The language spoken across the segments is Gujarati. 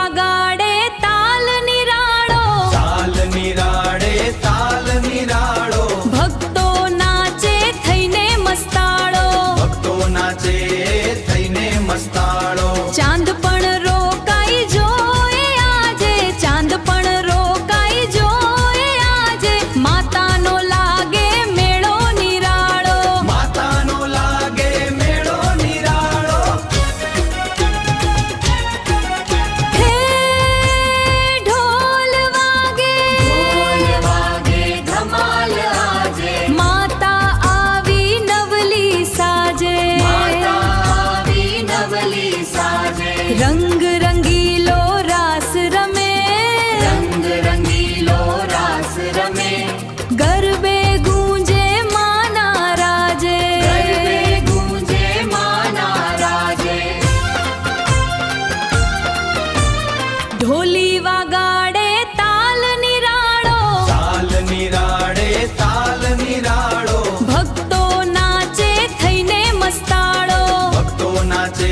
વાગાડે તાલ નિરાળો, તાલ નિરાળે તાલ નિરાળો, ભક્તો નાચે થઈને મસ્તાળો, ભક્તો નાચે થઈને મસ્તાળો. ચાંદ પણ રોકાઈ જોએ આજે, ચાંદ પણ રોકાઈ જોએ આજે, માતાનો લાગે મેળો નિરાળો, માતાનો લાગે મેળો નિરાળો. હે ઢોલ વાગે, ધમાલ આજે, માતા આવી નવલી સાજે, આવી નવલી સાજે, રંગ રંગીલો રાસ રમે, રંગ રંગીલો રાસ રમે, ગરબે ગૂંજે માના રાજે, ગરબે ગૂંજે માના રાજે, ઢોલી વાગાડે તાલ નિરાળો, તાલ નિરાળે તાલ નિરાળો, ભક્તો નાચે થઈને મસ્તાળો, ભક્તો નાચે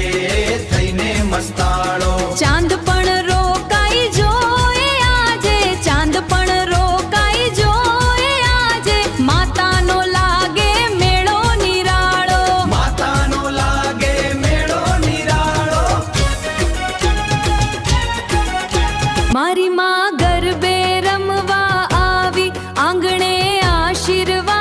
થઈને મસ્તાળો. ચાંદ પણ રોકાઈ જોએ આજે, ચાંદ પણ રોકાઈ જોએ આજે, માતાનો લાગે મેળો નિરાળો, માતાનો લાગે મેળો નિરાળો. મારી માં ગરબે રમવા આવી, આંગણે આશીર્વાદ